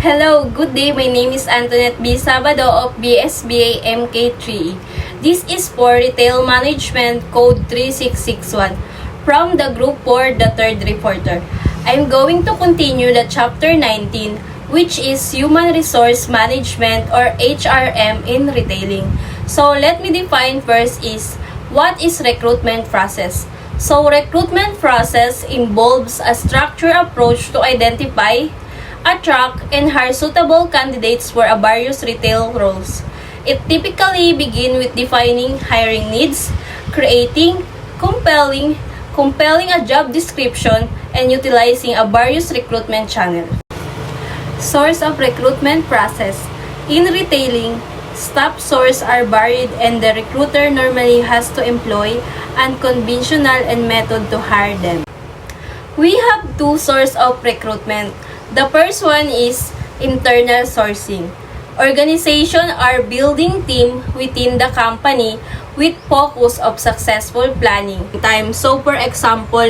Hello, good day. My name is Antoinette B. Sabado of BSBA MK3. This is for Retail Management Code 3661 from the Group for the Third Reporter. I'm going to continue the Chapter 19, which is Human Resource Management or HRM in Retailing. So, let me define first is what is recruitment process. So, recruitment process involves a structured approach to identify, attract, and hire suitable candidates for a various retail roles. It typically begins with defining hiring needs, creating, compelling a job description, and utilizing a various recruitment channel. Source of recruitment process. In retailing, staff sources are varied and the recruiter normally has to employ unconventional and method to hire them. We have two sources of recruitment. The first one is internal sourcing. Organizations are building team within the company with focus of successful planning time. So, for example,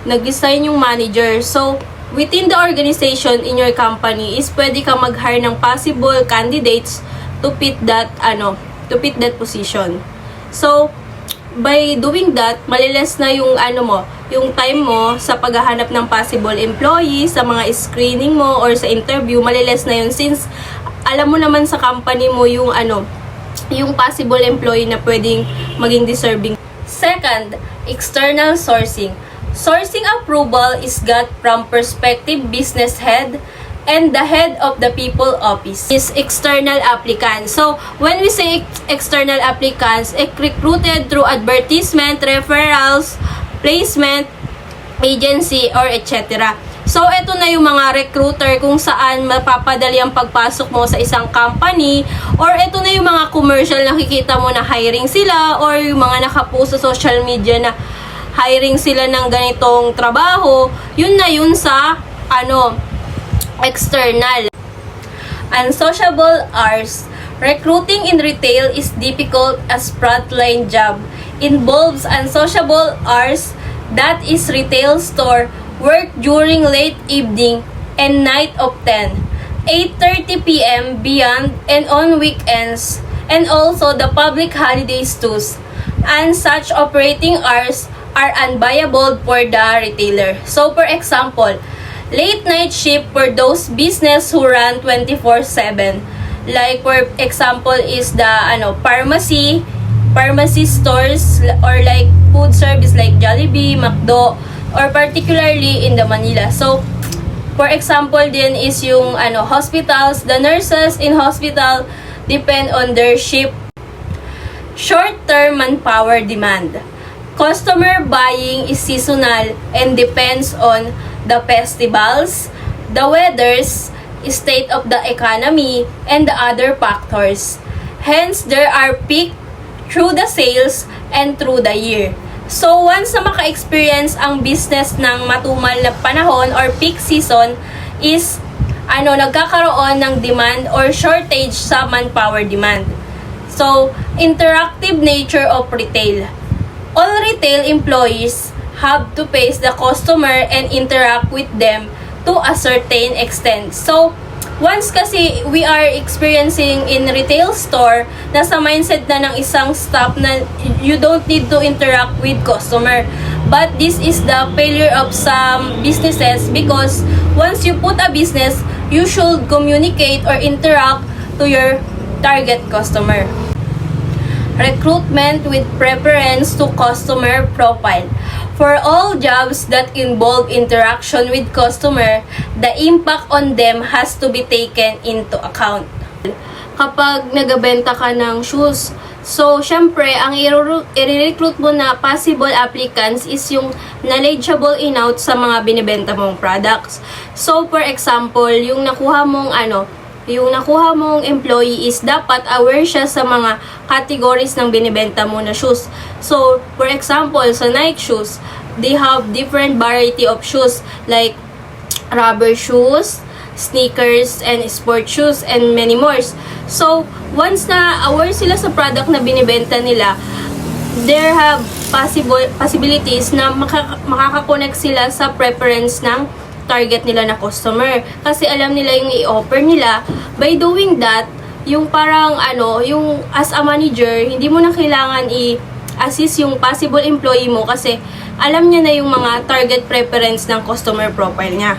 nag-design yung manager. So, within the organization in your company is pwede ka mag-hire ng possible candidates to fit that position. So, by doing that, maliles na yung yung time mo sa paghahanap ng possible employee, sa mga screening mo or sa interview, maliles na yun since alam mo naman sa company mo yung yung possible employee na pwedeng maging deserving. Second, external sourcing. Sourcing approval is got from prospective business head and the head of the people office is external applicants. So, when we say external applicants, recruited through advertisement, referrals, placement, agency, or etc. So, ito na yung mga recruiter kung saan mapapadali ang pagpasok mo sa isang company, or ito na yung mga commercial na nakikita mo na hiring sila, or yung mga nakapost sa social media na hiring sila ng ganitong trabaho. Yun na yun sa external. Unsociable hours. Recruiting in retail is difficult as frontline job. Involves unsociable hours, that is retail store, work during late evening and night of 8:30 p.m. beyond and on weekends, and also the public holidays too. And such operating hours are unviable for the retailer. So, for example, late night shift for those business who run 24/7. Like for example is the pharmacy stores, or like food service like Jollibee, McDo, or particularly in the Manila. So for example din is yung hospitals, the nurses in hospital depend on their shift. Short-term manpower demand. Customer buying is seasonal and depends on the festivals, the weathers, state of the economy, and the other factors. Hence, there are peak through the sales and through the year. So, once na maka-experience ang business ng matumal na panahon or peak season is nagkakaroon ng demand or shortage sa manpower demand. So, interactive nature of retail. All retail employees have to face the customer and interact with them to a certain extent. So, once kasi we are experiencing in retail store, nasa mindset na ng isang staff na you don't need to interact with customer. But this is the failure of some businesses because once you put a business, you should communicate or interact to your target customer. Recruitment with preference to customer profile. For all jobs that involve interaction with customer, the impact on them has to be taken into account. Kapag nagabenta ka ng shoes, so syempre, ang i-recruit mo na possible applicants is yung knowledgeable enough sa mga binibenta mong products. So, for example, yung nakuha mong employee is dapat aware siya sa mga categories ng binibenta mo na shoes. So, for example, sa Nike shoes, they have different variety of shoes like rubber shoes, sneakers, and sport shoes, and many more. So, once na aware sila sa product na binibenta nila, there have possibilities na makaka-connect sila sa preference ng target nila na customer. Kasi alam nila yung i-offer nila. By doing that, yung parang yung as a manager, hindi mo na kailangan i-assist yung possible employee mo kasi alam niya na yung mga target preference ng customer profile niya.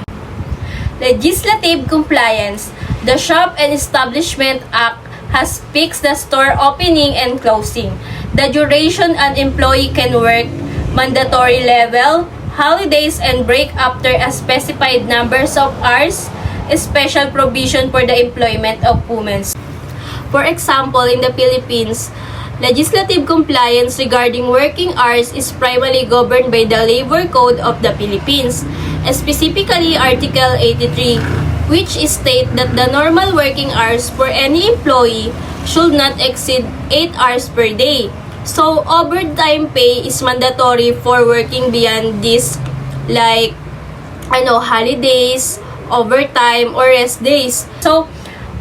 Legislative compliance. The Shop and Establishment Act has fixed the store opening and closing, the duration an employee can work, mandatory level, holidays and break after a specified numbers of hours, special provision for the employment of women. For example, in the Philippines, legislative compliance regarding working hours is primarily governed by the Labor Code of the Philippines, specifically Article 83, which state that the normal working hours for any employee should not exceed 8 hours per day. So, overtime pay is mandatory for working beyond this, like, holidays, overtime, or rest days. So,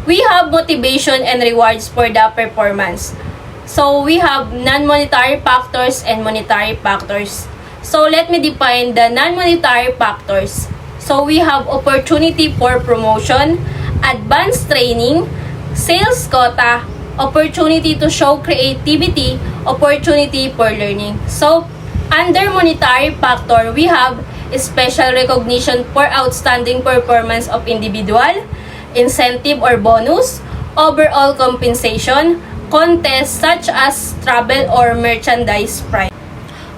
we have motivation and rewards for the performance. So, we have non-monetary factors and monetary factors. So, let me define the non-monetary factors. So, we have opportunity for promotion, advanced training, sales quota, opportunity to show creativity, opportunity for learning. So, under monetary factor, we have special recognition for outstanding performance of individual, incentive or bonus, overall compensation, contests such as travel or merchandise price.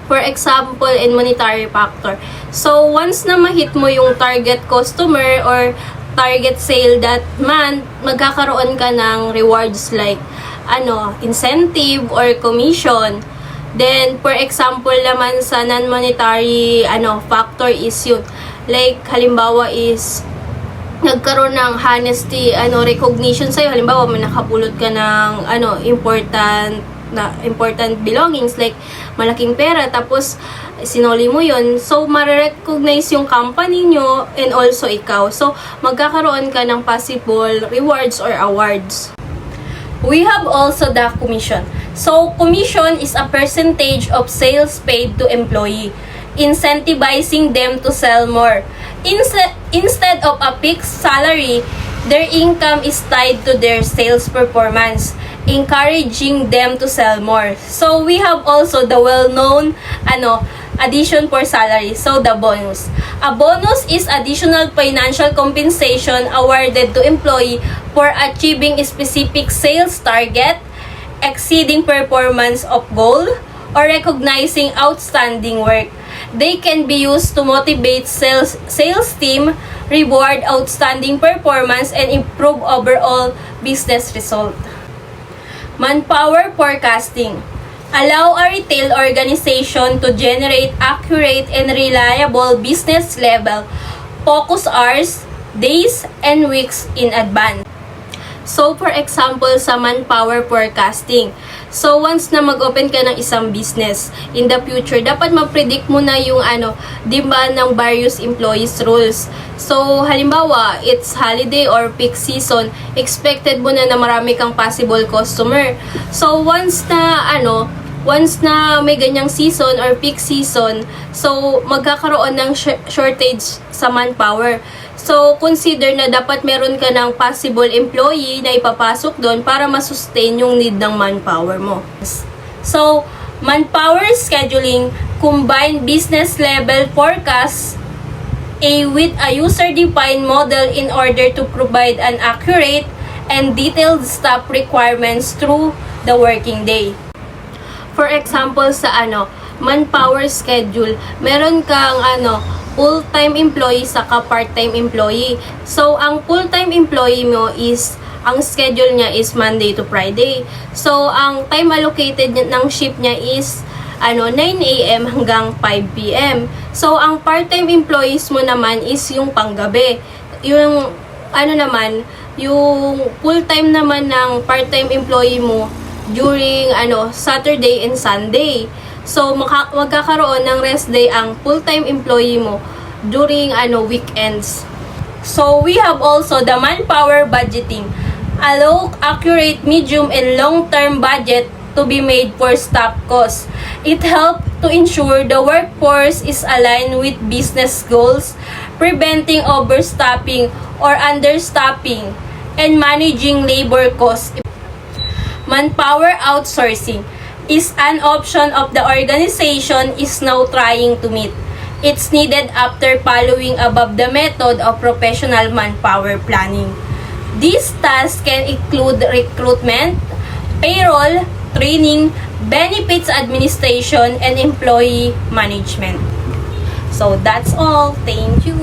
For example, in monetary factor. So, once na ma-hit mo yung target customer or target sale that month, magkakaroon ka ng rewards like incentive or commission. Then, for example naman sa non-monetary factor is yun. Like, halimbawa is nagkaroon ng honesty recognition sa'yo. Halimbawa, may nakapulot ka ng important belongings like malaking pera, tapos sinoli mo yun. So, ma-recognize yung company nyo and also ikaw. So, magkakaroon ka ng possible rewards or awards. We have also the commission. So, commission is a percentage of sales paid to employee, incentivizing them to sell more. Instead of a fixed salary, their income is tied to their sales performance, encouraging them to sell more. So, we have also the well-known addition for salary. So, the bonus. A bonus is additional financial compensation awarded to employee for achieving a specific sales target, exceeding performance of goal, or recognizing outstanding work. They can be used to motivate sales team, reward outstanding performance, and improve overall business result. Manpower forecasting. Allow a retail organization to generate accurate and reliable business level, focus hours, days, and weeks in advance. So, for example, sa manpower forecasting. So, once na mag-open ka ng isang business, in the future, dapat ma-predict mo na yung demand ng various employees roles. So, halimbawa, it's holiday or peak season, expected mo na marami kang possible customer. So, once na may ganyang season or peak season, so magkakaroon ng shortage sa manpower. So, consider na dapat meron ka ng possible employee na ipapasok doon para masustain yung need ng manpower mo. So, manpower scheduling, combine business level forecast with a user-defined model in order to provide an accurate and detailed staff requirements through the working day. For example, sa manpower schedule, meron kang full-time employee saka part-time employee. So, ang full-time employee mo is, ang schedule niya is Monday to Friday. So, ang time allocated ng shift niya is 9 a.m. hanggang 5 p.m. So, ang part-time employees mo naman is yung panggabi. Yung yung full-time naman ng part-time employee mo during Saturday and Sunday. So, magkakaroon ng rest day ang full-time employee mo during weekends. So, we have also the manpower budgeting. Allow accurate, medium, and long-term budget to be made for staff costs. It helps to ensure the workforce is aligned with business goals, preventing overstaffing or understaffing, and managing labor costs. Manpower outsourcing is an option of the organization is now trying to meet. It's needed after following above the method of professional manpower planning. These tasks can include recruitment, payroll, training, benefits administration, and employee management. So that's all. Thank you.